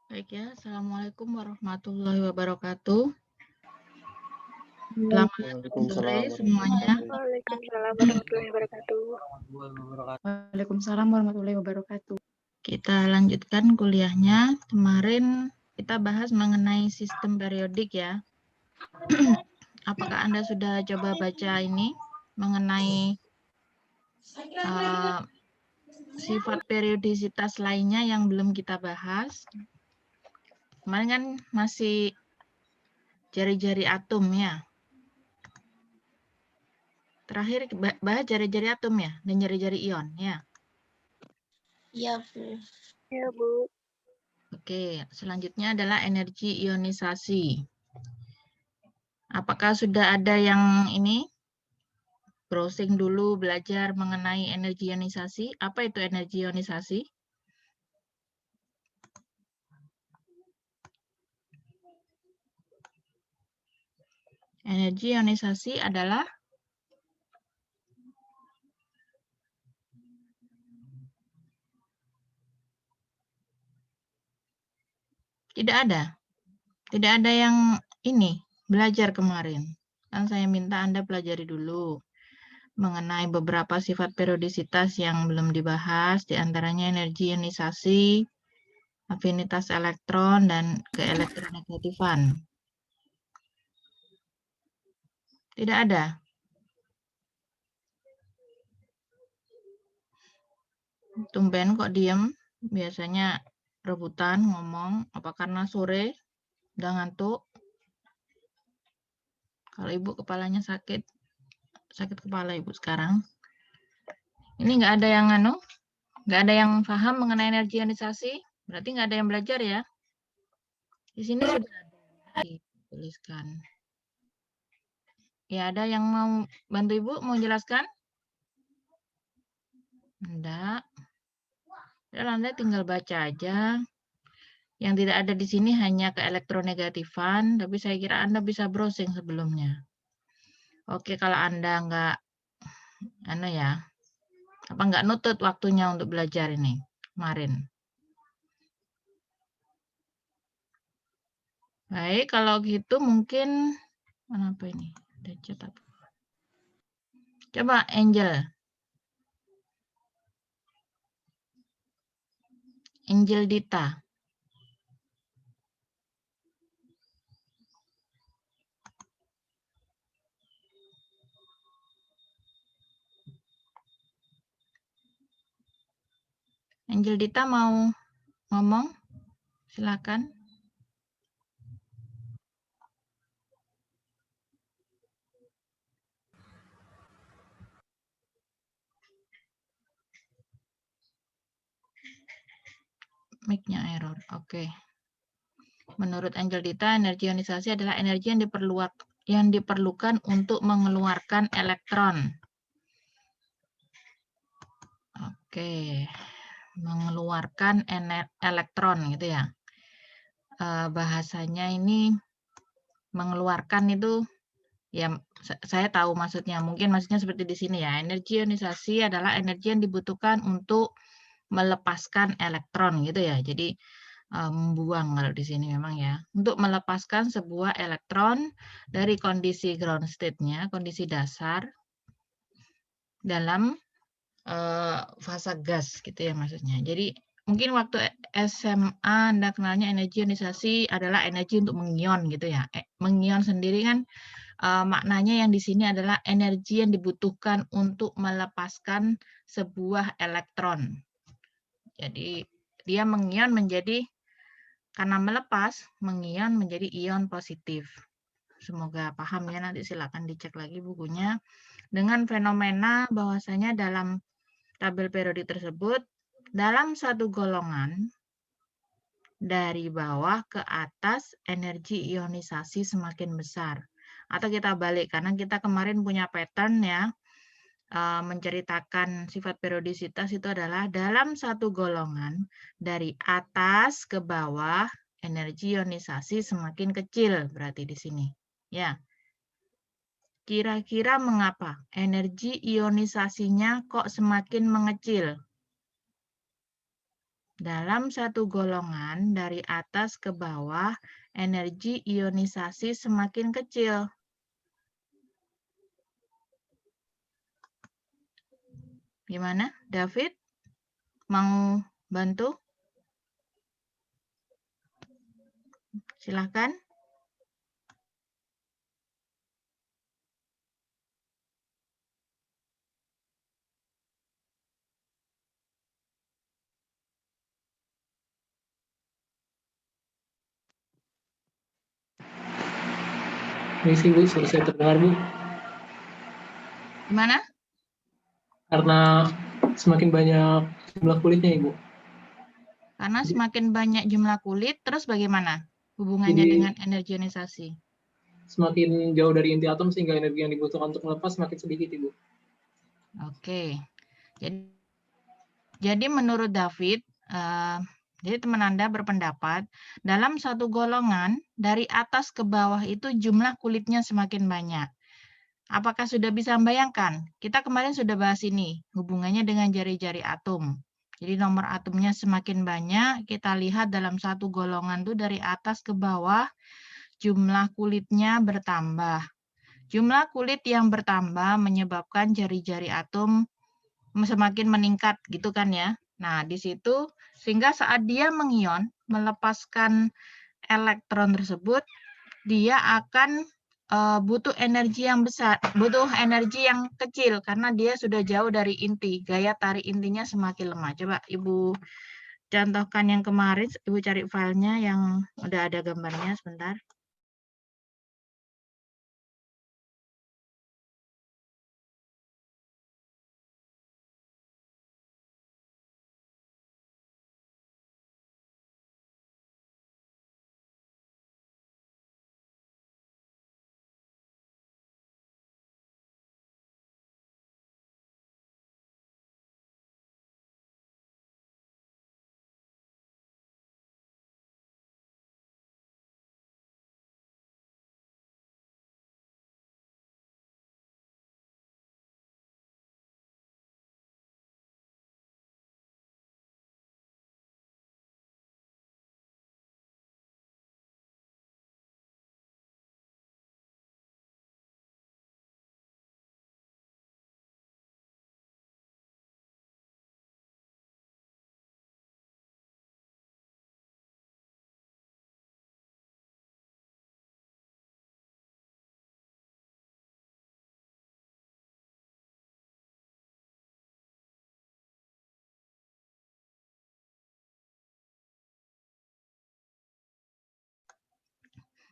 Baik ya, Assalamualaikum warahmatullahi wabarakatuh. Selamat Waalaikumsalam sore warahmatullahi semuanya. wabarakatuh. Waalaikumsalam warahmatullahi wabarakatuh. Waalaikumsalam warahmatullahi wabarakatuh. Kita lanjutkan kuliahnya. Kemarin kita bahas mengenai sistem periodik ya. Apakah Anda sudah coba baca ini mengenai sifat periodisitas lainnya yang belum kita bahas? Kemarin kan masih jari-jari atom ya. Terakhir bahas jari-jari atom ya, dan jari-jari ion ya. Iya, Bu. Ya, Bu. Oke, selanjutnya adalah energi ionisasi. Apakah sudah ada yang ini browsing dulu belajar mengenai energi ionisasi? Apa itu energi ionisasi? Energi ionisasi adalah tidak ada yang ini belajar kemarin. Kan saya minta Anda pelajari dulu mengenai beberapa sifat periodisitas yang belum dibahas, diantaranya energi ionisasi, afinitas elektron, dan keelektronegatifan. Tidak ada. Tumben kok diem, biasanya rebutan ngomong, apa karena sore udah ngantuk? Kalau ibu kepalanya sakit kepala ibu sekarang. Ini nggak ada yang nggak ada yang paham mengenai energi ionisasi, berarti nggak ada yang belajar ya. Di sini sudah ada dituliskan. Ya, ada yang mau bantu ibu, mau jelaskan? Enggak. Ya, Anda tinggal baca aja. Yang tidak ada di sini hanya keelektronegatifan, tapi saya kira Anda bisa browsing sebelumnya. Oke, kalau Anda nggak, ya, apa nggak nutut waktunya untuk belajar ini kemarin? Baik, kalau gitu mungkin, apa ini? Ada chat apa? Coba Angel. Angel Dita. Angel Dita mau ngomong? Silakan. Mic-nya error. Oke. Menurut Angel Dita, energi ionisasi adalah energi yang diperlukan untuk mengeluarkan elektron. Oke. Mengeluarkan elektron gitu ya. Bahasanya ini mengeluarkan itu ya, saya tahu maksudnya. Mungkin maksudnya seperti di sini ya. Energi ionisasi adalah energi yang dibutuhkan untuk melepaskan elektron gitu ya. Jadi membuang kalau di sini memang ya. Untuk melepaskan sebuah elektron dari kondisi ground state-nya, kondisi dasar dalam fase gas gitu ya maksudnya. Jadi mungkin waktu SMA Anda kenalnya energi ionisasi adalah energi untuk mengion gitu ya. Mengion sendiri kan maknanya yang di sini adalah energi yang dibutuhkan untuk melepaskan sebuah elektron. Jadi dia mengion menjadi, karena melepas, mengion menjadi ion positif. Semoga paham ya, nanti silakan dicek lagi bukunya. Dengan fenomena bahwasanya dalam tabel periodik tersebut, dalam satu golongan, dari bawah ke atas energi ionisasi semakin besar. Atau kita balik, karena kita kemarin punya pattern ya, menceritakan sifat periodisitas itu adalah dalam satu golongan dari atas ke bawah energi ionisasi semakin kecil, berarti di sini ya. Kira-kira mengapa energi ionisasinya kok semakin mengecil? dalam satu golongan dari atas ke bawah, energi ionisasi semakin kecil. Gimana, David? Mau bantu? Silakan. Misi Bu, selesai terdengar Bu. Gimana? Karena semakin banyak jumlah kulitnya Ibu. Karena semakin banyak jumlah kulit, terus bagaimana hubungannya Jadi dengan energi ionisasi? semakin jauh dari inti atom sehingga energi yang dibutuhkan untuk melepas semakin sedikit Ibu. Oke. Jadi menurut David, jadi teman Anda berpendapat, dalam satu golongan, dari atas ke bawah itu jumlah kulitnya semakin banyak. Apakah sudah bisa membayangkan? Kita kemarin sudah bahas ini, hubungannya dengan jari-jari atom. Jadi nomor atomnya semakin banyak, kita lihat dalam satu golongan itu dari atas ke bawah, jumlah kulitnya bertambah. Jumlah kulit yang bertambah menyebabkan jari-jari atom semakin meningkat, gitu kan ya. Nah, di situ sehingga saat dia mengion, melepaskan elektron tersebut, dia akan butuh energi yang besar, butuh energi yang kecil karena dia sudah jauh dari inti. Gaya tarik intinya semakin lemah. Coba Ibu contohkan yang kemarin, Ibu cari filenya yang udah ada gambarnya sebentar.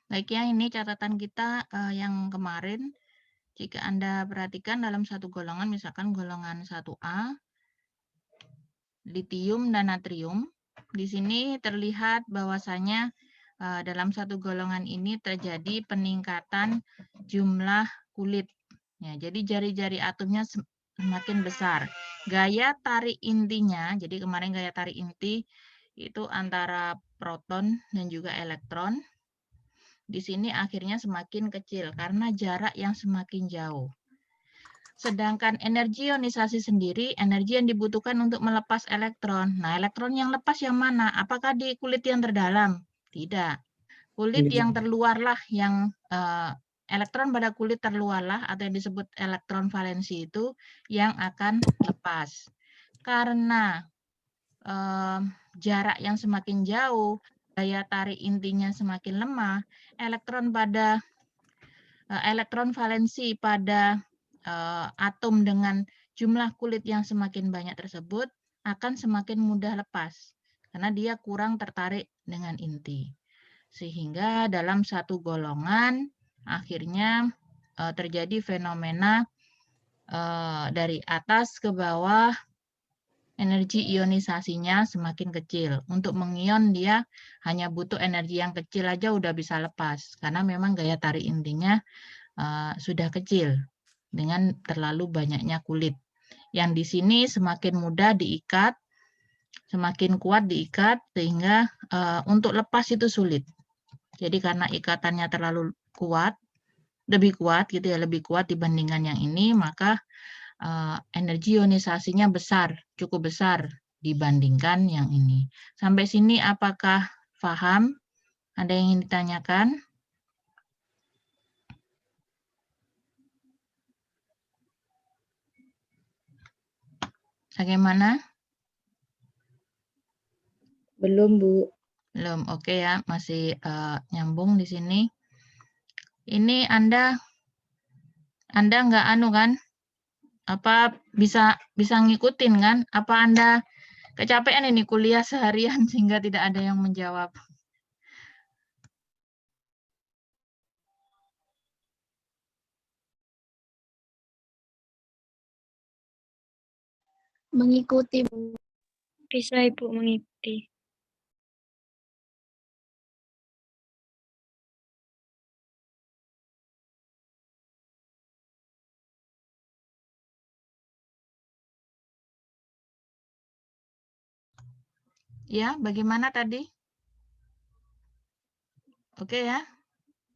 Baik ya, ini catatan kita yang kemarin. Jika Anda perhatikan dalam satu golongan, misalkan golongan 1A, litium dan natrium, di sini terlihat bahwasanya dalam satu golongan ini terjadi peningkatan jumlah kulit. Ya, jadi jari-jari atomnya semakin besar. Gaya tarik intinya, jadi kemarin gaya tarik inti itu antara proton dan juga elektron. Di sini akhirnya semakin kecil karena jarak yang semakin jauh. Sedangkan energi ionisasi sendiri, energi yang dibutuhkan untuk melepas elektron. Nah, elektron yang lepas yang mana? Apakah di kulit yang terdalam? Tidak. Kulit yang terluarlah, yang elektron pada kulit terluarlah atau yang disebut elektron valensi itu yang akan lepas. Karena jarak yang semakin jauh, daya tarik intinya semakin lemah, elektron valensi pada atom dengan jumlah kulit yang semakin banyak tersebut akan semakin mudah lepas karena dia kurang tertarik dengan inti. Sehingga dalam satu golongan akhirnya terjadi fenomena dari atas ke bawah, energi ionisasinya semakin kecil. Untuk mengion dia hanya butuh energi yang kecil aja udah bisa lepas karena memang gaya tarik intinya sudah kecil dengan terlalu banyaknya kulit. Yang di sini semakin mudah diikat, semakin kuat diikat sehingga untuk lepas itu sulit. Jadi karena ikatannya terlalu kuat, lebih kuat gitu ya, lebih kuat dibandingkan yang ini, maka energi ionisasinya besar, cukup besar dibandingkan yang ini. Sampai sini apakah paham? Ada yang ingin ditanyakan? Bagaimana? Belum, Bu. Belum, oke ya, masih nyambung di sini. Ini Anda nggak anu kan? Apa bisa ngikutin kan? Apa Anda kecapean ini kuliah seharian sehingga tidak ada yang menjawab? Mengikuti, Bu. Bisa Ibu mengikuti. Ya, bagaimana tadi? Oke ya.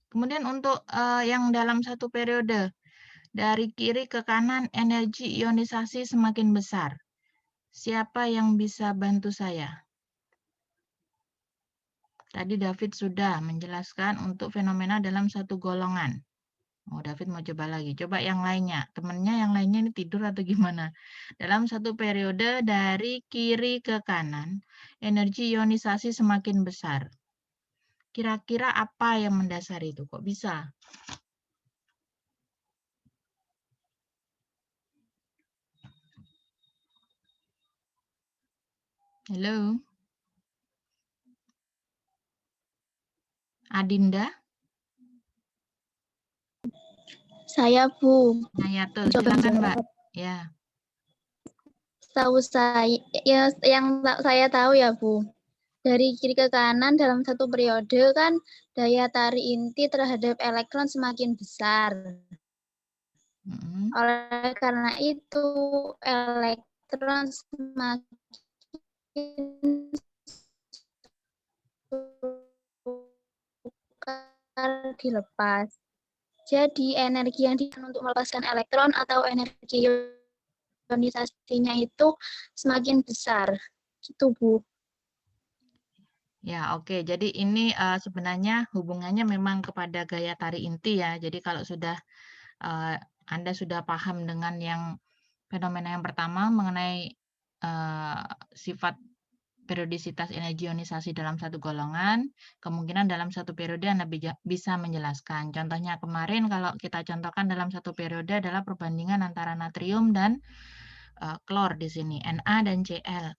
Kemudian untuk yang dalam satu periode, dari kiri ke kanan energi ionisasi semakin besar. Siapa yang bisa bantu saya? Tadi David sudah menjelaskan untuk fenomena dalam satu golongan. Oh, David mau coba lagi. Coba yang lainnya. Temennya yang lainnya ini tidur atau gimana? Dalam satu periode dari kiri ke kanan, energi ionisasi semakin besar. Kira-kira apa yang mendasari itu? Kok bisa? Halo? Adinda? Saya, Bu. Nayatul, Coba silakan Mbak. jawab. Ya. Tahu saya, yang saya tahu ya, Bu. Dari kiri ke kanan dalam satu periode kan daya tarik inti terhadap elektron semakin besar. Oleh karena itu elektron semakin sukar dilepas. Jadi energi yang digunakan untuk melepaskan elektron atau energi ionisasinya itu semakin besar. Gitu, Bu. Ya, oke. Jadi ini sebenarnya hubungannya memang kepada gaya tarik inti ya. Jadi kalau sudah Anda sudah paham dengan yang fenomena yang pertama mengenai sifat periodisitas energi ionisasi dalam satu golongan, kemungkinan dalam satu periode Anda bisa menjelaskan. Contohnya kemarin kalau kita contohkan dalam satu periode adalah perbandingan antara natrium dan klor di sini, Na dan Cl.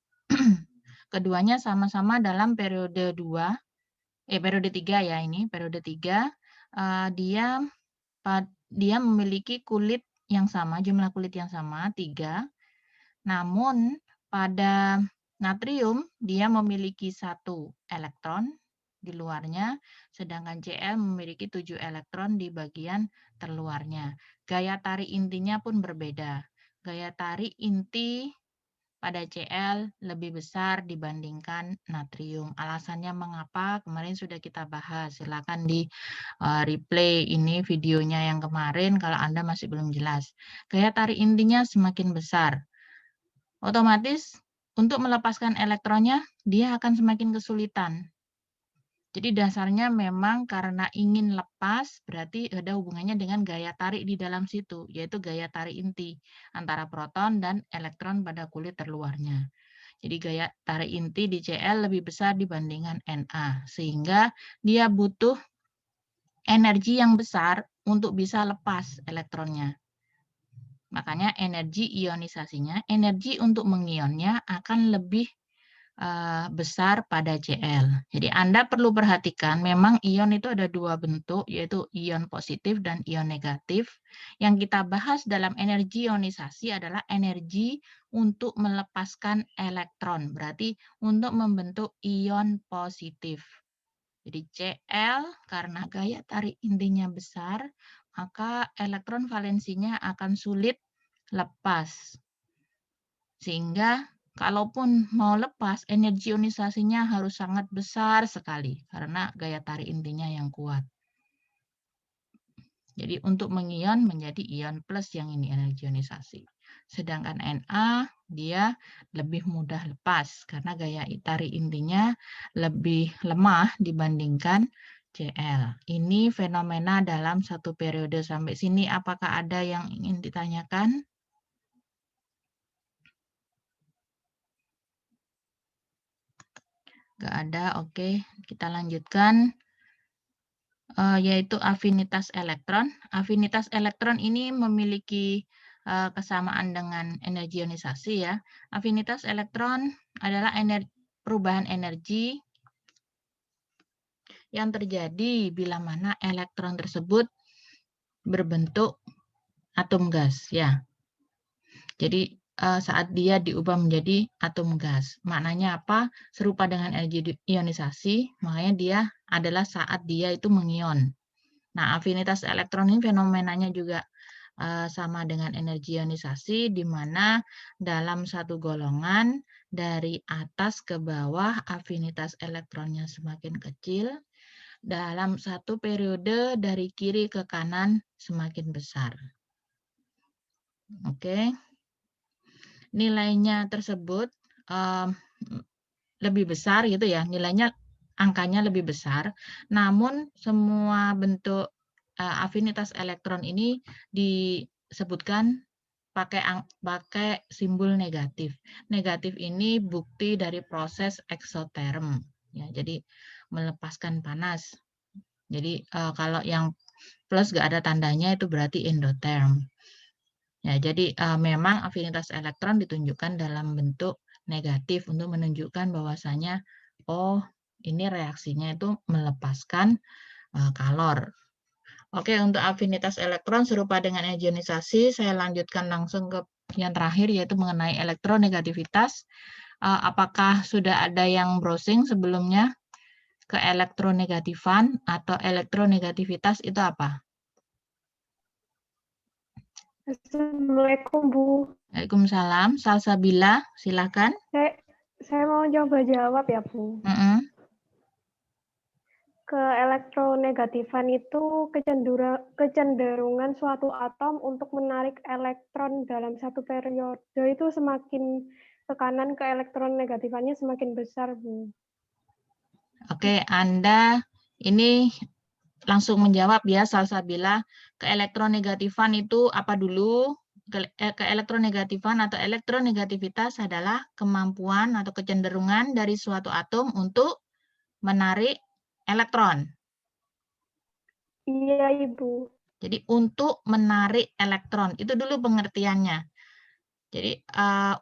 Keduanya sama-sama dalam periode 2, periode 3 ya ini, periode 3, dia memiliki kulit yang sama, jumlah kulit yang sama, 3. Namun pada natrium dia memiliki 1 elektron di luarnya, sedangkan Cl memiliki 7 elektron di bagian terluarnya. Gaya tarik intinya pun berbeda. Gaya tarik inti pada Cl lebih besar dibandingkan natrium. Alasannya mengapa kemarin sudah kita bahas. Silakan di replay ini videonya yang kemarin kalau Anda masih belum jelas. Gaya tarik intinya semakin besar. Otomatis untuk melepaskan elektronnya dia akan semakin kesulitan. Jadi dasarnya memang karena ingin lepas, berarti ada hubungannya dengan gaya tarik di dalam situ, yaitu gaya tarik inti antara proton dan elektron pada kulit terluarnya. Jadi gaya tarik inti di Cl lebih besar dibandingkan Na, sehingga dia butuh energi yang besar untuk bisa lepas elektronnya. Makanya energi ionisasinya, energi untuk mengionnya akan lebih besar pada Cl. Jadi Anda perlu perhatikan memang ion itu ada 2 bentuk, yaitu ion positif dan ion negatif. Yang kita bahas dalam energi ionisasi adalah energi untuk melepaskan elektron, berarti untuk membentuk ion positif. Jadi Cl karena gaya tarik intinya besar, maka elektron valensinya akan sulit lepas. Sehingga kalaupun mau lepas, energi ionisasinya harus sangat besar sekali karena gaya tarik intinya yang kuat. Jadi untuk mengion menjadi ion plus yang ini energi ionisasi. Sedangkan Na dia lebih mudah lepas karena gaya tarik intinya lebih lemah dibandingkan Cl. Ini fenomena dalam satu periode. Sampai sini apakah ada yang ingin ditanyakan? Nggak ada, oke. Kita lanjutkan. Yaitu afinitas elektron. Afinitas elektron ini memiliki kesamaan dengan energi ionisasi ya. Afinitas elektron adalah perubahan energi yang terjadi bila mana elektron tersebut berbentuk atom gas ya. Jadi saat dia diubah menjadi atom gas. Maknanya apa? Serupa dengan energi ionisasi, makanya dia adalah saat dia itu mengion. Nah, afinitas elektron ini fenomenanya juga sama dengan energi ionisasi, di mana dalam satu golongan dari atas ke bawah afinitas elektronnya semakin kecil, dalam satu periode dari kiri ke kanan semakin besar. Oke. Nilainya tersebut lebih besar gitu ya, nilainya angkanya lebih besar, namun semua bentuk afinitas elektron ini disebutkan pakai simbol negatif. Negatif ini bukti dari proses eksoterm ya, jadi melepaskan panas. Jadi kalau yang plus nggak ada tandanya itu berarti endoterm. Ya, jadi memang afinitas elektron ditunjukkan dalam bentuk negatif untuk menunjukkan bahwasanya oh ini reaksinya itu melepaskan kalor. Oke, untuk afinitas elektron serupa dengan ionisasi, saya lanjutkan langsung ke yang terakhir yaitu mengenai elektronegativitas. Apakah sudah ada yang browsing sebelumnya ke elektronegatifan atau elektronegativitas itu apa? Assalamualaikum, Bu. Waalaikumsalam. Salsabila, silakan. Saya mau coba jawab ya, Bu. Ke elektronegatifan itu kecenderungan suatu atom untuk menarik elektron dalam satu periode itu semakin ke kanan ke elektronegatifannya semakin besar, Bu. Oke, Anda ini langsung menjawab ya, Salsabila. Ke elektronegatifan itu apa dulu? Ke elektronegatifan atau elektronegativitas adalah kemampuan atau kecenderungan dari suatu atom untuk menarik elektron. Iya, Ibu. Jadi untuk menarik elektron, itu dulu pengertiannya. Jadi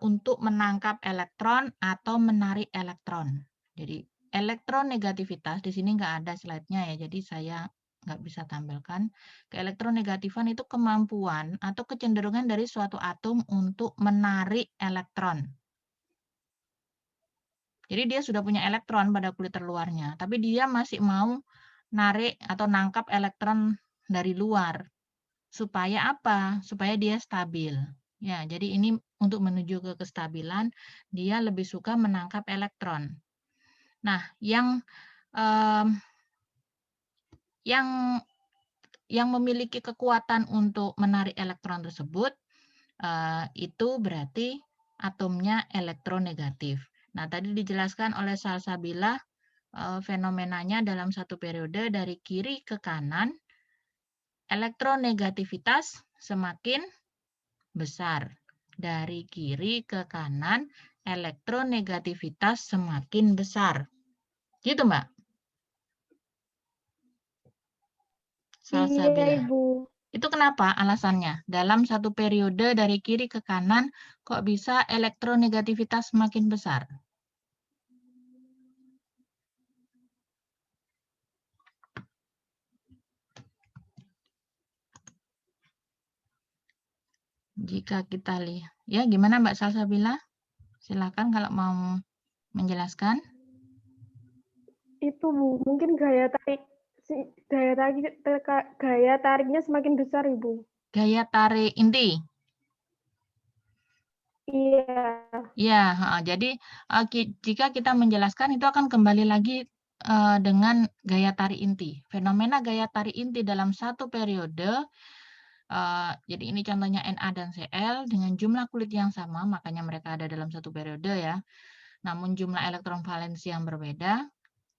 untuk menangkap elektron atau menarik elektron. Jadi elektronegativitas di sini nggak ada slide-nya ya, jadi saya nggak bisa tampilkan. Keelektronegatifan itu kemampuan atau kecenderungan dari suatu atom untuk menarik elektron. Jadi dia sudah punya elektron pada kulit terluarnya, tapi dia masih mau narik atau nangkap elektron dari luar. Supaya apa? Supaya dia stabil. Ya, jadi ini untuk menuju ke kestabilan, dia lebih suka menangkap elektron. Nah, yang memiliki kekuatan untuk menarik elektron tersebut itu berarti atomnya elektronegatif. Nah, tadi dijelaskan oleh Salsabila fenomenanya dalam satu periode dari kiri ke kanan, elektronegativitas semakin besar. Dari kiri ke kanan, elektronegativitas semakin besar. Gitu, Mbak? Salsabila. Iya, Ibu. Itu kenapa alasannya? Dalam satu periode dari kiri ke kanan, kok bisa elektronegativitas semakin besar? Jika kita lihat, ya gimana Mbak Salsabila? Silakan kalau mau menjelaskan. Itu, Bu, mungkin gaya tariknya semakin besar, Ibu. Gaya tarik inti. Iya. Ya, jadi jika kita menjelaskan itu akan kembali lagi dengan gaya tarik inti. Fenomena gaya tarik inti dalam satu periode, jadi ini contohnya Na dan Cl dengan jumlah kulit yang sama, makanya mereka ada dalam satu periode ya. Namun jumlah elektron valensi yang berbeda,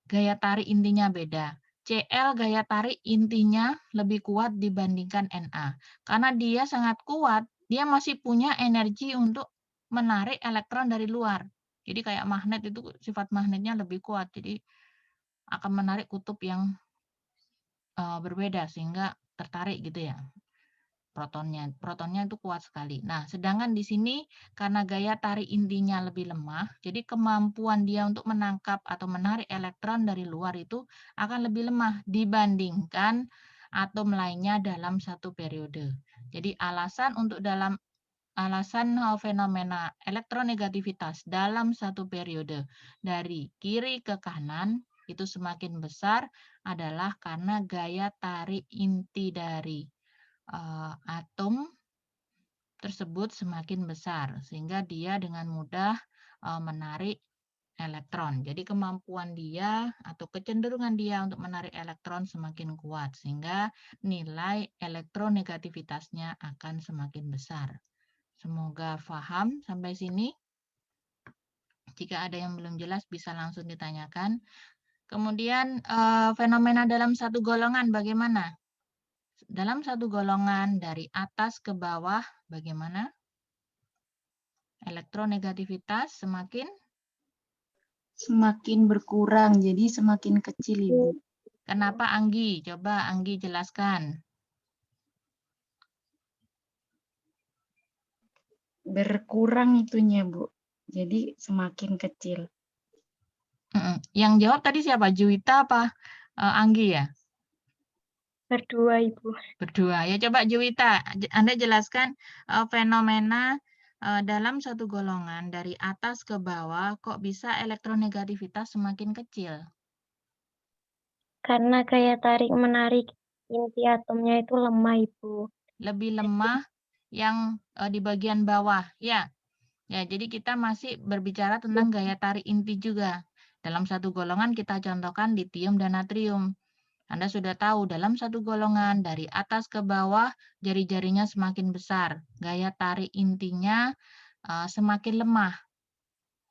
gaya tarik intinya beda. Cl gaya tarik intinya lebih kuat dibandingkan Na. Karena dia sangat kuat, dia masih punya energi untuk menarik elektron dari luar. Jadi kayak magnet itu sifat magnetnya lebih kuat. Jadi akan menarik kutub yang berbeda sehingga tertarik gitu ya. Protonnya itu kuat sekali. Nah, sedangkan di sini karena gaya tarik intinya lebih lemah, jadi kemampuan dia untuk menangkap atau menarik elektron dari luar itu akan lebih lemah dibandingkan atom lainnya dalam satu periode. Jadi alasan fenomena elektronegativitas dalam satu periode dari kiri ke kanan itu semakin besar adalah karena gaya tarik inti dari atom tersebut semakin besar sehingga dia dengan mudah menarik elektron. Jadi kemampuan dia atau kecenderungan dia untuk menarik elektron semakin kuat sehingga nilai elektronegativitasnya akan semakin besar. Semoga paham sampai sini. Jika ada yang belum jelas bisa langsung ditanyakan. Kemudian fenomena dalam satu golongan bagaimana? Dalam satu golongan dari atas ke bawah bagaimana? Elektronegativitas Semakin berkurang, jadi semakin kecil, Ibu. Kenapa Anggi? Coba Anggi jelaskan. Berkurang itunya, Bu. Jadi semakin kecil. Yang jawab tadi siapa? Juwita apa Anggi ya? Berdua, Ibu. Berdua. Ya coba Juwita, Anda jelaskan fenomena dalam satu golongan dari atas ke bawah kok bisa elektronegativitas semakin kecil? Karena gaya tarik-menarik inti atomnya itu lemah, Ibu. Lebih lemah yang di bagian bawah, ya. Ya, jadi kita masih berbicara tentang gaya tarik inti juga. Dalam satu golongan kita contohkan litium dan natrium. Anda sudah tahu dalam satu golongan dari atas ke bawah jari-jarinya semakin besar. Gaya tarik intinya semakin lemah.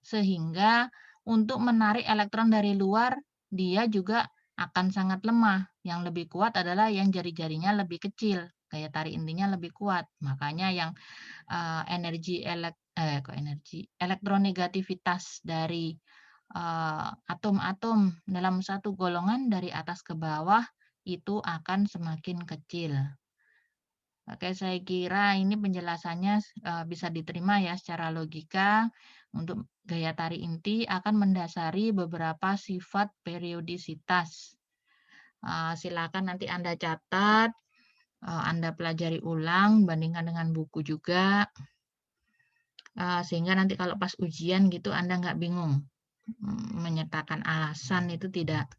Sehingga untuk menarik elektron dari luar dia juga akan sangat lemah. Yang lebih kuat adalah yang jari-jarinya lebih kecil. Gaya tarik intinya lebih kuat. Makanya yang elektronegativitas dari atom-atom dalam satu golongan dari atas ke bawah itu akan semakin kecil. Oke, saya kira ini penjelasannya bisa diterima ya secara logika. Untuk gaya tarik inti akan mendasari beberapa sifat periodisitas. Silakan nanti Anda catat, Anda pelajari ulang, bandingkan dengan buku juga. Sehingga nanti kalau pas ujian gitu Anda nggak bingung. Menyertakan alasan itu tidak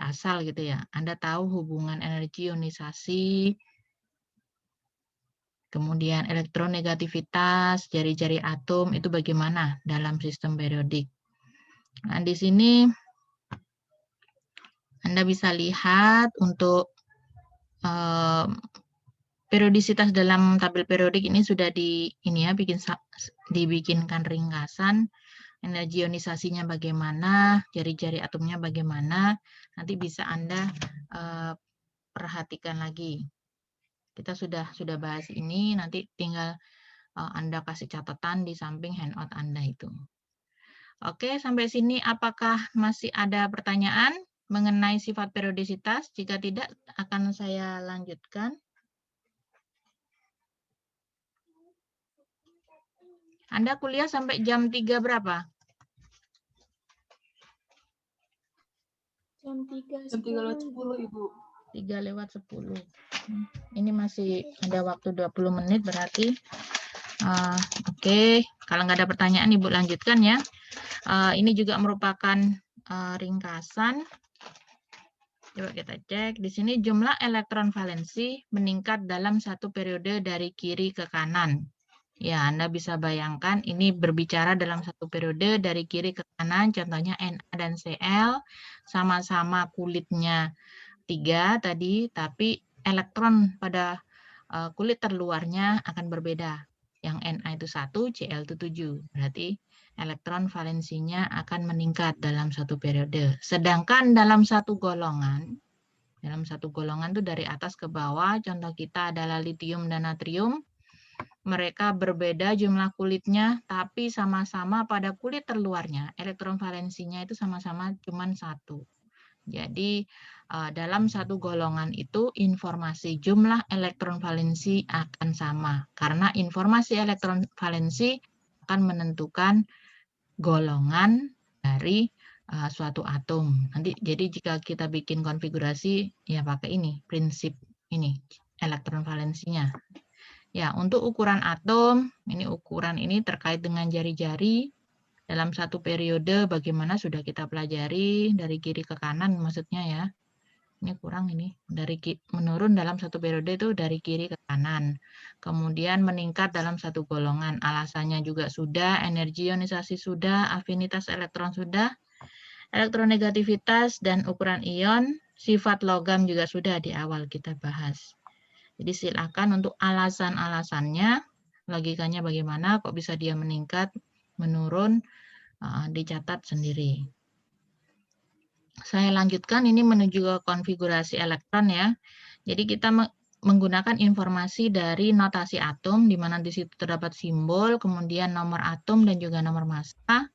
asal gitu ya. Anda tahu hubungan energi ionisasi, kemudian elektronegativitas, jari-jari atom itu bagaimana dalam sistem periodik. Nah, di sini Anda bisa lihat untuk periodisitas dalam tabel periodik ini sudah dibikinkan ringkasan. Energi ionisasinya bagaimana, jari-jari atomnya bagaimana, nanti bisa Anda perhatikan lagi. Kita sudah bahas ini, nanti tinggal Anda kasih catatan di samping handout Anda itu. Oke, sampai sini apakah masih ada pertanyaan mengenai sifat periodisitas? Jika tidak, akan saya lanjutkan. Anda kuliah sampai jam 3 berapa? Jam 3 lewat 10, Ibu. 3 lewat 10. Ini masih ada waktu 20 menit berarti. Oke, kalau nggak ada pertanyaan Ibu lanjutkan ya. Ini juga merupakan ringkasan. Coba kita cek. Di sini jumlah elektron valensi meningkat dalam satu periode dari kiri ke kanan. Ya, Anda bisa bayangkan ini berbicara dalam satu periode dari kiri ke kanan, contohnya Na dan Cl, sama-sama kulitnya 3 tadi, tapi elektron pada kulit terluarnya akan berbeda. Yang Na itu 1, Cl itu 7. Berarti elektron valensinya akan meningkat dalam satu periode. Sedangkan dalam satu golongan itu dari atas ke bawah, contoh kita adalah litium dan natrium, mereka berbeda jumlah kulitnya, tapi sama-sama pada kulit terluarnya, elektron valensinya itu sama-sama cuma 1. Jadi dalam satu golongan itu informasi jumlah elektron valensi akan sama, karena informasi elektron valensi akan menentukan golongan dari suatu atom. Nanti jadi jika kita bikin konfigurasi ya pakai ini, prinsip ini elektron valensinya. Ya, untuk ukuran atom, ukuran ini terkait dengan jari-jari dalam satu periode bagaimana sudah kita pelajari dari kiri ke kanan maksudnya ya. Ini kurang ini, menurun dalam satu periode itu dari kiri ke kanan. Kemudian meningkat dalam satu golongan. Alasannya juga sudah, energi ionisasi sudah, afinitas elektron sudah, elektronegativitas dan ukuran ion, sifat logam juga sudah di awal kita bahas. Jadi silakan untuk alasan-alasannya, logikanya bagaimana, kok bisa dia meningkat, menurun, dicatat sendiri. Saya lanjutkan, ini menuju ke konfigurasi elektron ya. Jadi kita menggunakan informasi dari notasi atom, di mana di situ terdapat simbol, kemudian nomor atom dan juga nomor massa.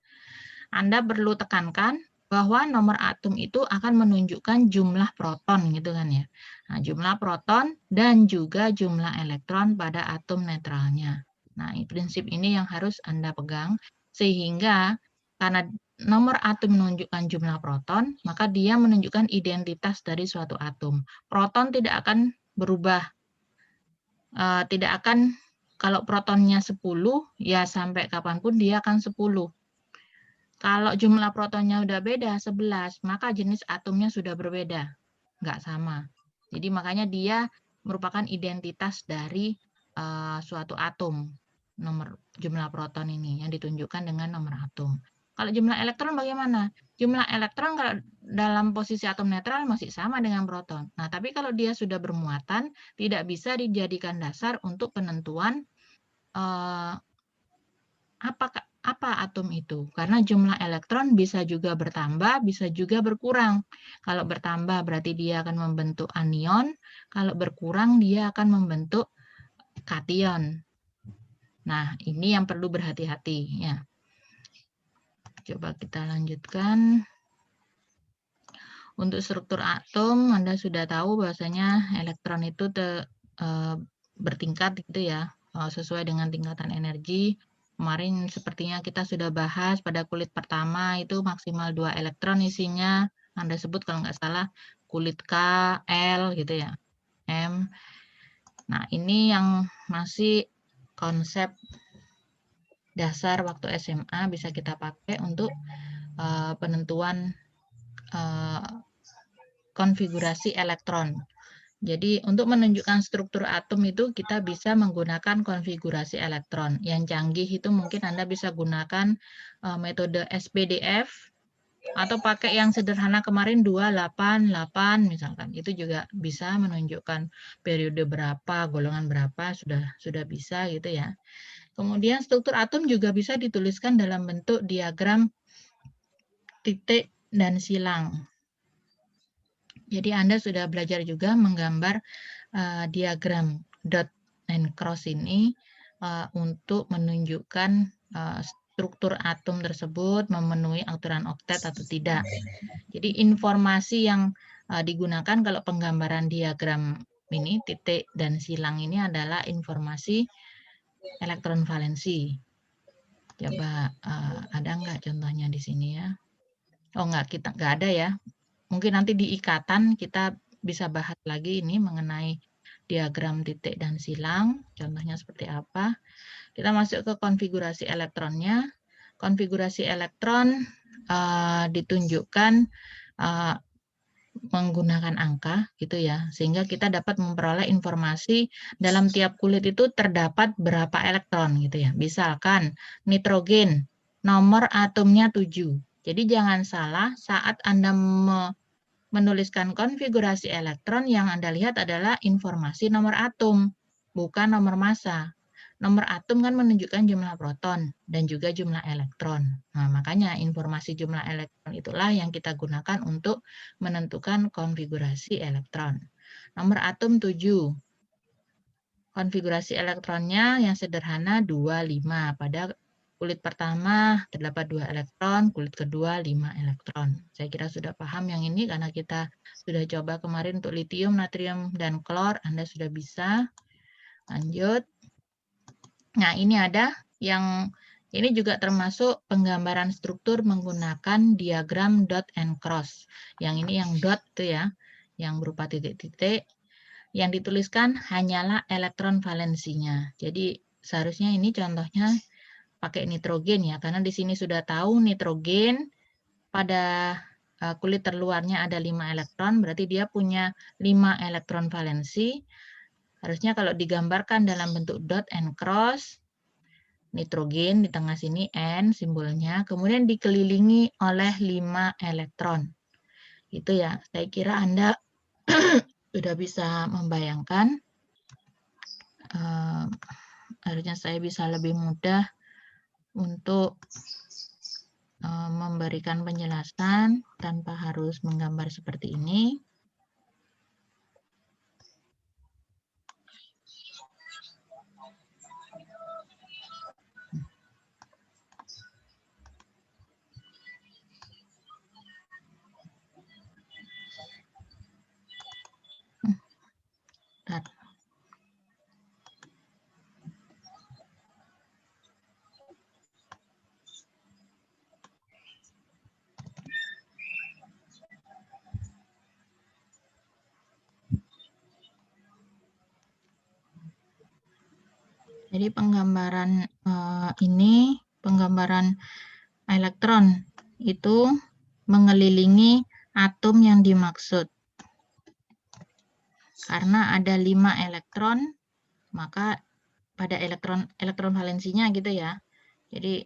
Anda perlu tekankan bahwa nomor atom itu akan menunjukkan jumlah proton gitu kan ya. Nah, jumlah proton dan juga jumlah elektron pada atom netralnya. Nah, prinsip ini yang harus Anda pegang, sehingga karena nomor atom menunjukkan jumlah proton, maka dia menunjukkan identitas dari suatu atom. Proton tidak akan berubah. Tidak akan, kalau protonnya 10, ya sampai kapanpun dia akan 10. Kalau jumlah protonnya udah beda, 11, maka jenis atomnya sudah berbeda. Nggak sama. Jadi makanya dia merupakan identitas dari suatu atom. Nomor jumlah proton ini yang ditunjukkan dengan nomor atom. Kalau jumlah elektron bagaimana? Jumlah elektron kalau dalam posisi atom netral masih sama dengan proton. Nah, tapi kalau dia sudah bermuatan, tidak bisa dijadikan dasar untuk penentuan apa atom itu. Karena jumlah elektron bisa juga bertambah, bisa juga berkurang. Kalau bertambah berarti dia akan membentuk anion, kalau berkurang dia akan membentuk kation. Nah, ini yang perlu berhati-hati ya. Coba kita lanjutkan. Untuk struktur atom, Anda sudah tahu bahwasanya elektron itu bertingkat gitu ya, sesuai dengan tingkatan energi. Kemarin sepertinya kita sudah bahas pada kulit pertama itu maksimal 2 elektron isinya. Anda sebut kalau nggak salah kulit K, L gitu ya, M. Nah, ini yang masih konsep dasar waktu SMA bisa kita pakai untuk penentuan konfigurasi elektron. Jadi untuk menunjukkan struktur atom itu kita bisa menggunakan konfigurasi elektron. Yang canggih itu mungkin Anda bisa gunakan metode SPDF atau pakai yang sederhana kemarin 288 misalkan. Itu juga bisa menunjukkan periode berapa, golongan berapa, sudah bisa gitu ya. Kemudian struktur atom juga bisa dituliskan dalam bentuk diagram titik dan silang. Jadi Anda sudah belajar juga menggambar diagram dot and cross ini untuk menunjukkan struktur atom tersebut memenuhi aturan oktet atau tidak. Jadi informasi yang digunakan kalau penggambaran diagram ini, titik dan silang ini adalah informasi elektron valensi. Coba ada nggak contohnya di sini ya? Oh nggak ada ya. Mungkin nanti di ikatan kita bisa bahas lagi ini mengenai diagram titik dan silang. Contohnya seperti apa. Kita masuk ke konfigurasi elektronnya. Konfigurasi elektron ditunjukkan menggunakan angka gitu ya, sehingga kita dapat memperoleh informasi dalam tiap kulit itu terdapat berapa elektron gitu ya. Misalkan nitrogen, nomor atomnya 7. Jadi jangan salah saat Anda menuliskan konfigurasi elektron, yang Anda lihat adalah informasi nomor atom, bukan nomor massa. Nomor atom kan menunjukkan jumlah proton dan juga jumlah elektron. Nah, makanya informasi jumlah elektron itulah yang kita gunakan untuk menentukan konfigurasi elektron. Nomor atom 7. Konfigurasi elektronnya yang sederhana 25. Pada kulit pertama terdapat 2 elektron, kulit kedua 5 elektron. Saya kira sudah paham yang ini karena kita sudah coba kemarin untuk litium, natrium, dan klor. Anda sudah bisa. Lanjut. Nah, ini ada yang ini juga termasuk penggambaran struktur menggunakan diagram dot and cross. Yang ini yang dot itu ya, yang berupa titik-titik. Yang dituliskan hanyalah elektron valensinya. Jadi seharusnya ini contohnya pakai nitrogen ya, karena di sini sudah tahu nitrogen pada kulit terluarnya ada 5 elektron, berarti dia punya 5 elektron valensi. Harusnya kalau digambarkan dalam bentuk dot and cross, nitrogen di tengah sini N simbolnya, kemudian dikelilingi oleh 5 elektron. Itu ya, saya kira Anda sudah bisa membayangkan. Harusnya saya bisa lebih mudah untuk memberikan penjelasan tanpa harus menggambar seperti ini. Bentar. Jadi penggambaran ini, penggambaran elektron itu mengelilingi atom yang dimaksud. Karena ada 5 elektron, maka pada elektron valensinya gitu ya. Jadi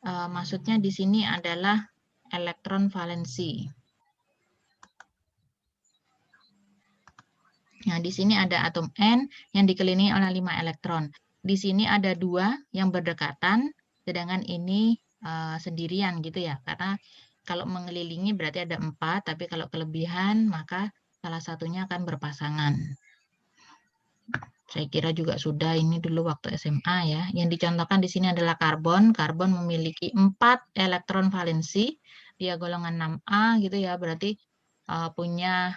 maksudnya di sini adalah elektron valensi. Nah, di sini ada atom N yang dikelilingi oleh 5 elektron. Di sini ada 2 yang berdekatan, sedangkan ini sendirian gitu ya. Karena kalau mengelilingi berarti ada 4, tapi kalau kelebihan maka salah satunya akan berpasangan. Saya kira juga sudah ini dulu waktu SMA ya. Yang dicontohkan di sini adalah karbon. Karbon memiliki 4 elektron valensi. Dia golongan 6A gitu ya. Berarti punya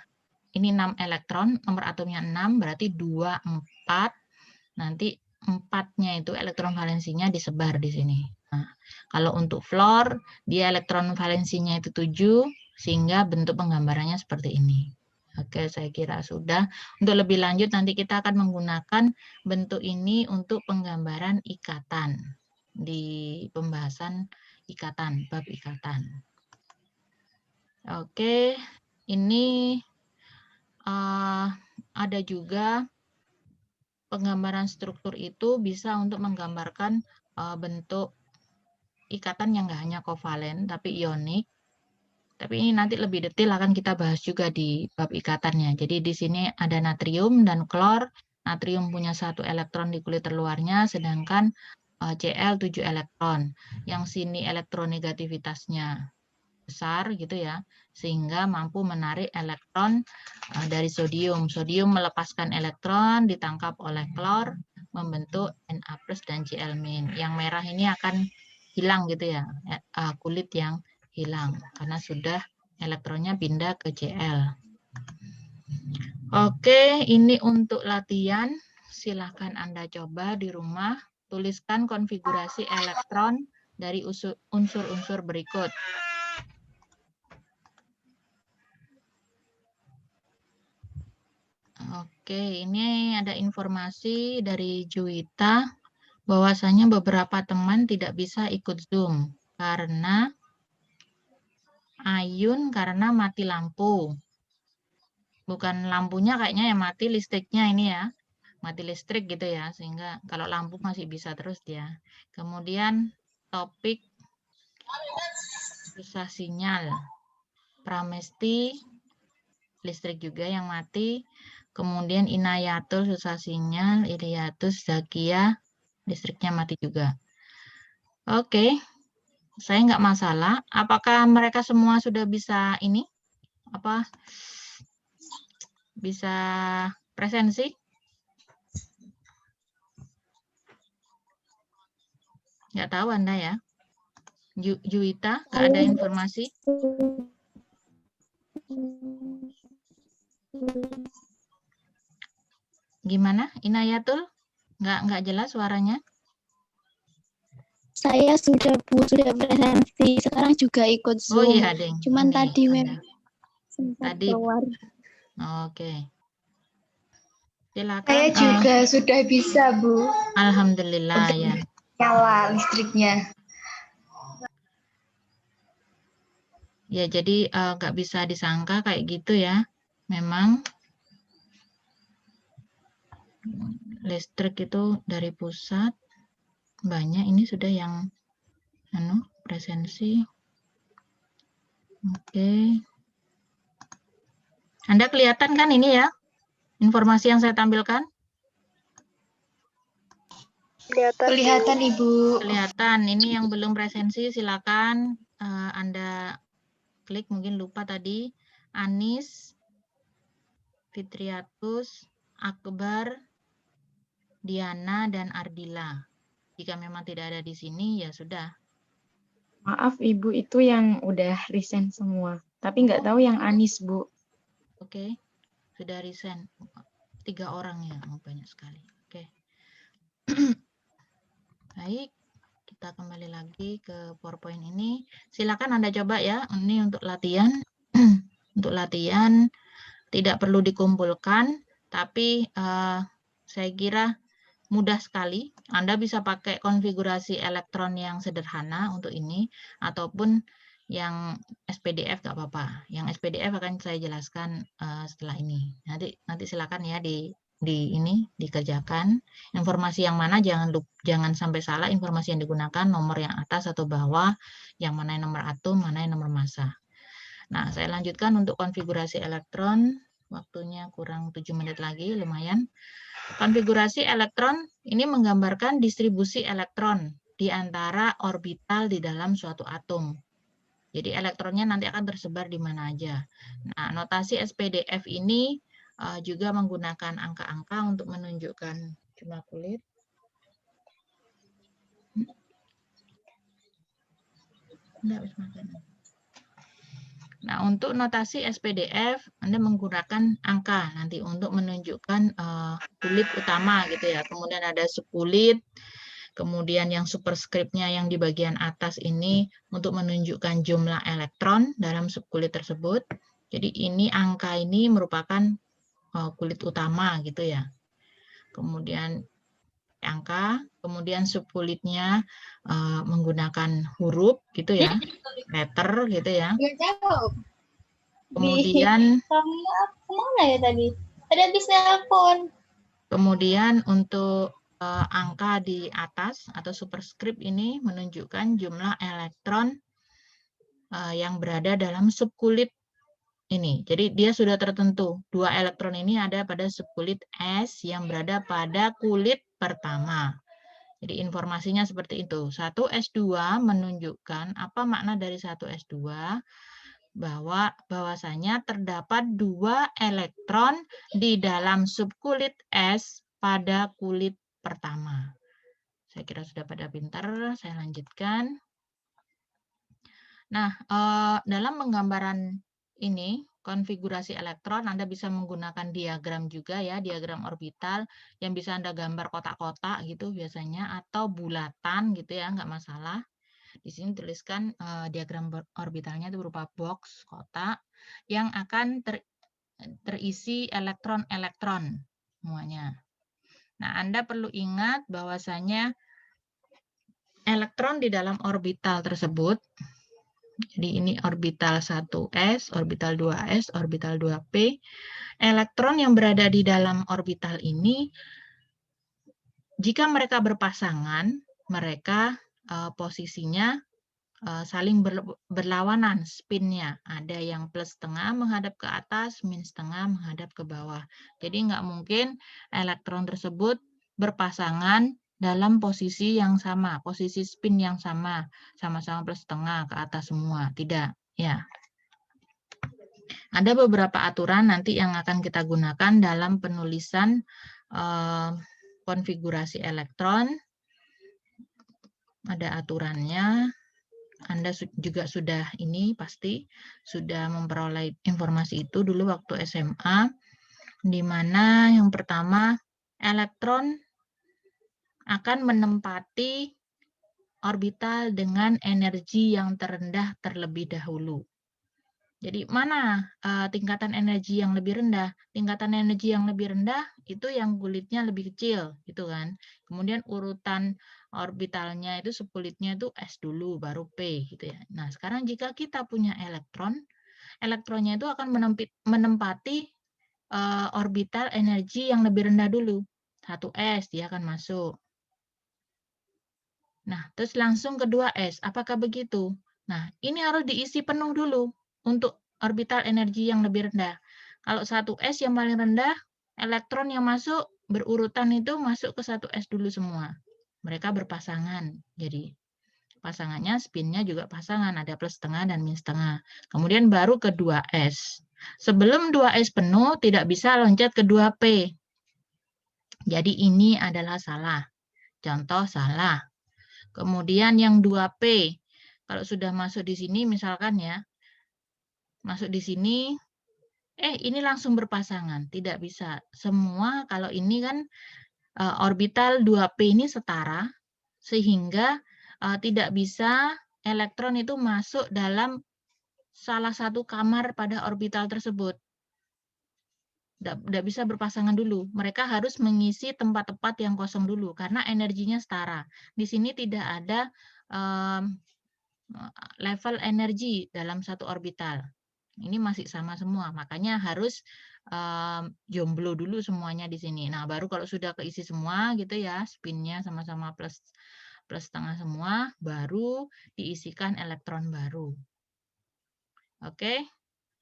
ini 6 elektron, nomor atomnya 6, berarti 2, 4. Nanti 4-nya itu elektron valensinya disebar di sini. Nah, kalau untuk fluor, dia elektron valensinya itu 7, sehingga bentuk penggambarannya seperti ini. Oke, saya kira sudah. Untuk lebih lanjut nanti kita akan menggunakan bentuk ini untuk penggambaran ikatan di pembahasan ikatan, bab ikatan. Oke, ini ada juga penggambaran struktur itu bisa untuk menggambarkan bentuk ikatan yang nggak hanya kovalen tapi ionik. Tapi ini nanti lebih detail akan kita bahas juga di bab ikatannya. Jadi di sini ada natrium dan klor. Natrium punya 1 elektron di kulit terluarnya, sedangkan Cl 7 elektron. Yang sini elektronegativitasnya besar gitu ya, sehingga mampu menarik elektron dari sodium. Sodium melepaskan elektron, ditangkap oleh klor, membentuk Na+ dan Cl-. Yang merah ini akan hilang gitu ya, kulit yang hilang karena sudah elektronnya pindah ke Cl. Oke, ini untuk latihan. Silahkan Anda coba di rumah. Tuliskan konfigurasi elektron dari unsur-unsur berikut. Oke, ini ada informasi dari Juwita bahwasanya beberapa teman tidak bisa ikut Zoom karena Ayun karena mati lampu, bukan lampunya kayaknya yang mati, listriknya ini ya. Mati listrik gitu ya, sehingga kalau lampu masih bisa terus dia. Kemudian topik susah sinyal. Pramesti listrik juga yang mati. Kemudian Inayatul susah sinyal, Iriatus Zakia listriknya mati juga. Oke, saya nggak masalah. Apakah mereka semua sudah bisa ini? Apa? Bisa presensi? Nggak tahu Anda ya. Juwita, nggak ada informasi? Gimana? Inayatul? Nggak jelas suaranya? Saya sudah presensi, sekarang juga ikut Oh Zoom. iya, Deng. Cuman Ini tadi Anda. memang sempat Tadi. keluar. Oke. Silakan. Saya juga sudah bisa, Bu. Alhamdulillah Untuk ya. nyala listriknya. Ya, jadi nggak bisa disangka kayak gitu ya. Memang listrik itu dari pusat banyak. Ini sudah yang presensi. Oke. Anda kelihatan kan ini ya? Informasi yang saya tampilkan? Kelihatan, Ibu. Kelihatan. Ini yang belum presensi silakan Anda klik, mungkin lupa tadi. Anis, Fitriatus, Akbar, Diana, dan Ardila. Jika memang tidak ada di sini, ya sudah. Maaf Ibu, itu yang udah resign semua. Tapi nggak tahu yang Anis, Bu. Oke, sudah resign. 3 orang ya, banyak sekali. Oke. Baik, kita kembali lagi ke PowerPoint ini. Silakan Anda coba ya, ini untuk latihan. Untuk latihan tidak perlu dikumpulkan, tapi saya kira mudah sekali. Anda bisa pakai konfigurasi elektron yang sederhana untuk ini, ataupun yang SPDF nggak apa-apa. Yang SPDF akan saya jelaskan setelah ini. Nanti silakan ya dikerjakan. Informasi yang mana jangan sampai salah informasi yang digunakan, nomor yang atas atau bawah, yang mana yang nomor atom, mana yang nomor massa. Nah, saya lanjutkan untuk konfigurasi elektron. Waktunya kurang 7 menit lagi, lumayan. Konfigurasi elektron ini menggambarkan distribusi elektron di antara orbital di dalam suatu atom. Jadi elektronnya nanti akan tersebar di mana aja. Nah, notasi SPDF ini juga menggunakan angka-angka untuk menunjukkan jumlah kulit. Nah, untuk notasi SPDF, Anda menggunakan angka nanti untuk menunjukkan kulit utama gitu ya. Kemudian ada subkulit, kemudian yang superskripnya yang di bagian atas ini untuk menunjukkan jumlah elektron dalam subkulit tersebut. Jadi ini angka ini merupakan kulit utama gitu ya. Kemudian angka, kemudian subkulitnya menggunakan huruf gitu ya, letter gitu ya. Kemudian Kemana ya tadi? Tadi habis telepon. Kemudian untuk angka di atas atau superscript ini menunjukkan jumlah elektron yang berada dalam subkulit ini. Jadi dia sudah tertentu. 2 elektron ini ada pada subkulit S yang berada pada kulit pertama. Jadi informasinya seperti itu. 1s2 menunjukkan apa makna dari 1s2? Bahwasanya terdapat 2 elektron di dalam subkulit S pada kulit pertama. Saya kira sudah pada pintar, saya lanjutkan. Nah, dalam penggambaran ini, konfigurasi elektron, Anda bisa menggunakan diagram juga ya, diagram orbital, yang bisa Anda gambar kotak-kotak gitu biasanya, atau bulatan gitu ya, nggak masalah. Di sini tuliskan diagram orbitalnya itu berupa box, kotak, yang akan terisi elektron-elektron semuanya. Nah, Anda perlu ingat bahwasanya elektron di dalam orbital tersebut, jadi ini orbital 1s, orbital 2s, orbital 2p, elektron yang berada di dalam orbital ini, jika mereka berpasangan, mereka posisinya saling berlawanan spinnya. Ada yang plus setengah menghadap ke atas, min setengah menghadap ke bawah. Jadi nggak mungkin elektron tersebut berpasangan dalam posisi yang sama, posisi spin yang sama, sama-sama plus setengah ke atas semua. Tidak, ya. Ada beberapa aturan nanti yang akan kita gunakan dalam penulisan konfigurasi elektron. Ada aturannya. Anda juga sudah pasti sudah memperoleh informasi itu dulu waktu SMA, di mana yang pertama elektron akan menempati orbital dengan energi yang terendah terlebih dahulu. Jadi mana tingkatan energi yang lebih rendah? Tingkatan energi yang lebih rendah itu yang kulitnya lebih kecil, gitu kan. Kemudian urutan orbitalnya itu subkulitnya itu S dulu, baru P, gitu ya. Nah, sekarang jika kita punya elektron, elektronnya itu akan menempati orbital energi yang lebih rendah dulu. 1S dia akan masuk. Nah, terus langsung ke 2S. Apakah begitu? Nah, ini harus diisi penuh dulu untuk orbital energi yang lebih rendah. Kalau 1S yang paling rendah, elektron yang masuk berurutan itu masuk ke 1S dulu semua. Mereka berpasangan. Jadi pasangannya, spinnya juga pasangan. Ada plus setengah dan min setengah. Kemudian baru ke 2S. Sebelum 2S penuh, tidak bisa loncat ke 2P. Jadi ini adalah salah. Contoh salah. Kemudian yang 2P. Kalau sudah masuk di sini, misalkan ya, masuk di sini, ini langsung berpasangan. Tidak bisa. Semua kalau ini kan orbital 2P ini setara, sehingga tidak bisa elektron itu masuk dalam salah satu kamar pada orbital tersebut. Tidak bisa berpasangan dulu. Mereka harus mengisi tempat-tempat yang kosong dulu, karena energinya setara. Di sini tidak ada level energi dalam satu orbital. Ini masih sama semua, makanya harus jomblo dulu semuanya di sini. Nah, baru kalau sudah keisi semua gitu ya, spinnya sama-sama plus setengah semua, baru diisikan elektron baru. Oke,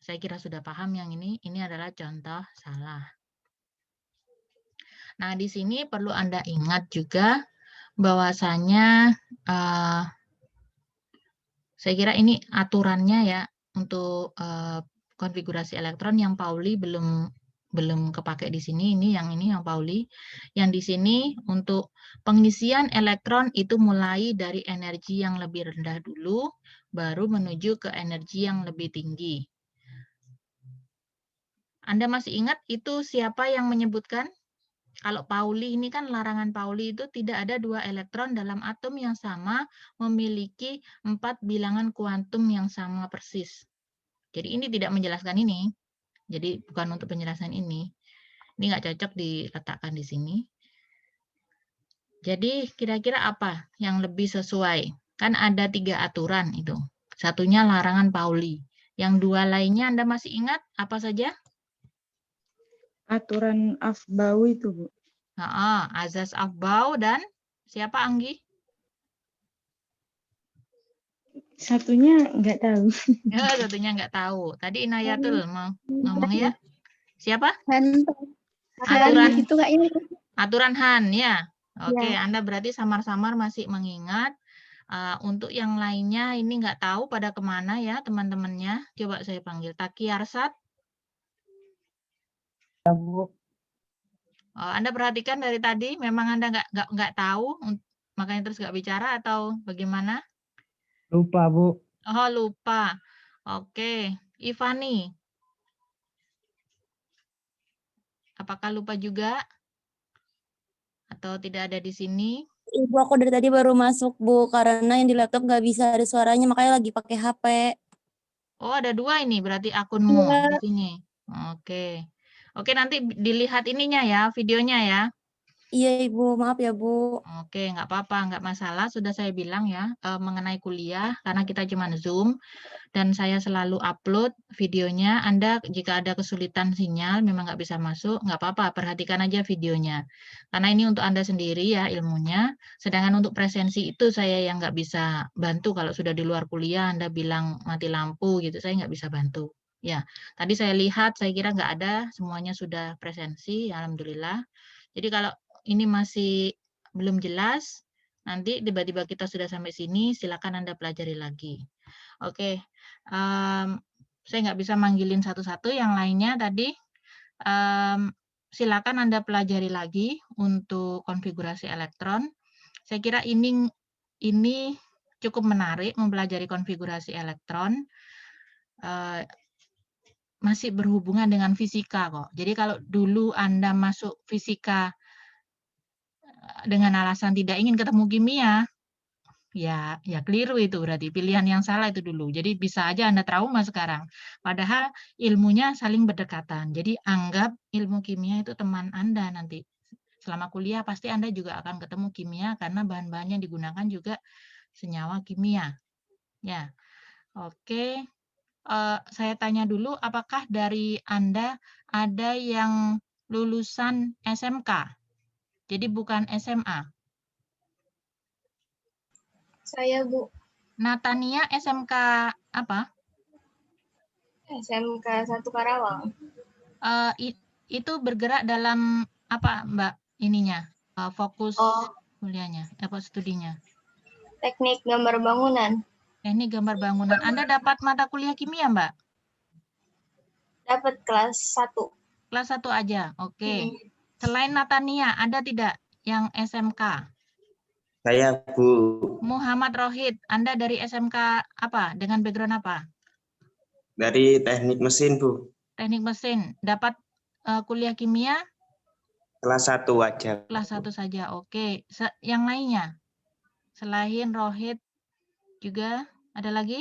saya kira sudah paham yang ini. Ini adalah contoh salah. Nah, di sini perlu Anda ingat juga bahwasanya saya kira ini aturannya ya untuk konfigurasi elektron yang Pauli belum kepake di sini. Ini yang Pauli. Yang di sini untuk pengisian elektron itu mulai dari energi yang lebih rendah dulu, baru menuju ke energi yang lebih tinggi. Anda masih ingat itu siapa yang menyebutkan? Kalau Pauli ini kan larangan Pauli itu tidak ada 2 elektron dalam atom yang sama memiliki 4 bilangan kuantum yang sama persis. Jadi ini tidak menjelaskan ini. Jadi bukan untuk penjelasan ini. Ini nggak cocok diletakkan di sini. Jadi kira-kira apa yang lebih sesuai? Kan ada 3 aturan itu. Satunya larangan Pauli. Yang 2 lainnya Anda masih ingat apa saja? Aturan Aufbau itu, Bu. Azas Aufbau dan siapa Anggi? Satunya nggak tahu. Ya, satunya nggak tahu. Tadi Inayatul mau ngomong ya? Siapa? Aturan itu Kak ini. Aturan Han ya. Oke, Ya. Anda berarti samar-samar masih mengingat. Untuk yang lainnya ini nggak tahu pada kemana ya teman-temannya. Coba saya panggil Taki Arsat. Ya, Bu. Anda perhatikan dari tadi, memang Anda nggak tahu, makanya terus nggak bicara atau bagaimana? Lupa, Bu. Oh, lupa. Oke, Ivani. Apakah lupa juga? Atau tidak ada di sini? Ibu, aku dari tadi baru masuk, Bu, karena yang di laptop nggak bisa ada suaranya, makanya lagi pakai HP. Oh, ada 2 ini, berarti akunmu Iya. di sini. Oke. Oke, nanti dilihat ininya ya, videonya ya. Iya Ibu, maaf ya Bu. Oke, nggak apa-apa, nggak masalah. Sudah saya bilang ya, mengenai kuliah, karena kita cuma Zoom, dan saya selalu upload videonya. Anda jika ada kesulitan sinyal, memang nggak bisa masuk, nggak apa-apa, perhatikan aja videonya. Karena ini untuk Anda sendiri ya ilmunya, sedangkan untuk presensi itu saya yang nggak bisa bantu. Kalau sudah di luar kuliah, Anda bilang mati lampu gitu, saya nggak bisa bantu. Ya, tadi saya lihat, saya kira nggak ada, semuanya sudah presensi, alhamdulillah. Jadi kalau ini masih belum jelas, nanti tiba-tiba kita sudah sampai sini, silakan Anda pelajari lagi. Oke, saya nggak bisa manggilin satu-satu, yang lainnya tadi silakan Anda pelajari lagi untuk konfigurasi elektron. Saya kira ini cukup menarik mempelajari konfigurasi elektron. Masih berhubungan dengan fisika kok. Jadi kalau dulu Anda masuk fisika dengan alasan tidak ingin ketemu kimia, ya keliru itu berarti. Pilihan yang salah itu dulu. Jadi bisa aja Anda trauma sekarang. Padahal ilmunya saling berdekatan. Jadi anggap ilmu kimia itu teman Anda nanti. Selama kuliah pasti Anda juga akan ketemu kimia karena bahan-bahan yang digunakan juga senyawa kimia. Ya, oke. Saya tanya dulu, apakah dari Anda ada yang lulusan SMK? Jadi bukan SMA. Saya Bu, Natania SMK apa? SMK 1 Karawang. Itu bergerak dalam apa, Mbak? Ininya, fokus kuliahnya, apa studinya? Teknik gambar bangunan. Teknik gambar bangunan. Anda dapat mata kuliah kimia, Mbak? Dapat kelas 1. Kelas 1 aja, oke. Selain Natania, ada tidak yang SMK? Saya Bu. Muhammad Rohid, Anda dari SMK apa? Dengan background apa? Dari teknik mesin Bu. Teknik mesin. Dapat kuliah kimia? Kelas 1 aja. Kelas 1 saja, oke. Yang lainnya? Selain Rohid juga ada lagi?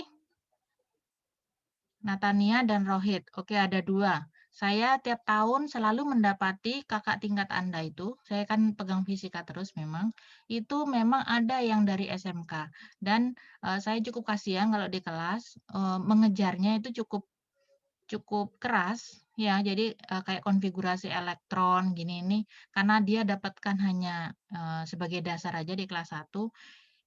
Natania dan Rohid. Oke, ada 2. Saya tiap tahun selalu mendapati kakak tingkat Anda itu, saya kan pegang fisika terus memang, itu memang ada yang dari SMK. Dan saya cukup kasihan kalau di kelas, mengejarnya itu cukup keras, ya. Jadi kayak konfigurasi elektron gini ini, karena dia dapatkan hanya sebagai dasar aja di kelas 1,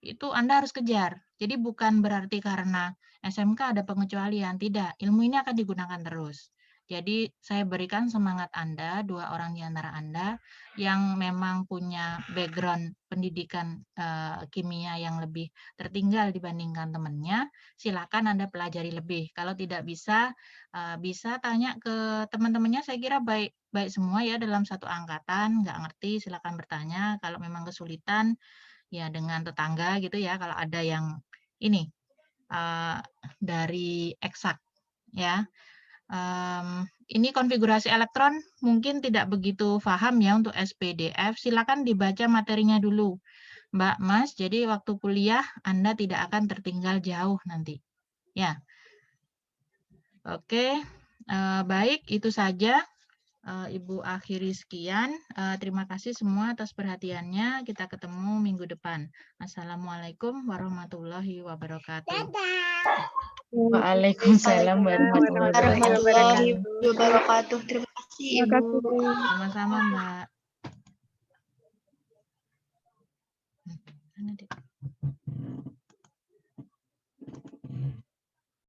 itu Anda harus kejar. Jadi bukan berarti karena SMK ada pengecualian, tidak. Ilmu ini akan digunakan terus. Jadi saya berikan semangat Anda, 2 orang di antara Anda yang memang punya background pendidikan kimia yang lebih tertinggal dibandingkan temannya, silakan Anda pelajari lebih. Kalau tidak bisa, bisa tanya ke teman-temannya, saya kira baik semua ya dalam satu angkatan, nggak ngerti silakan bertanya. Kalau memang kesulitan, ya dengan tetangga gitu ya, kalau ada yang ini dari eksak ya. Ini konfigurasi elektron mungkin tidak begitu paham ya untuk SPDF, silakan dibaca materinya dulu Mbak Mas, jadi waktu kuliah Anda tidak akan tertinggal jauh nanti ya. Oke, baik itu saja. Ibu akhiri sekian. Terima kasih semua atas perhatiannya. Kita ketemu minggu depan. Assalamualaikum warahmatullahi wabarakatuh. Waalaikumsalam warahmatullahi wabarakatuh. Terima kasih Ibu. Sama-sama Mbak.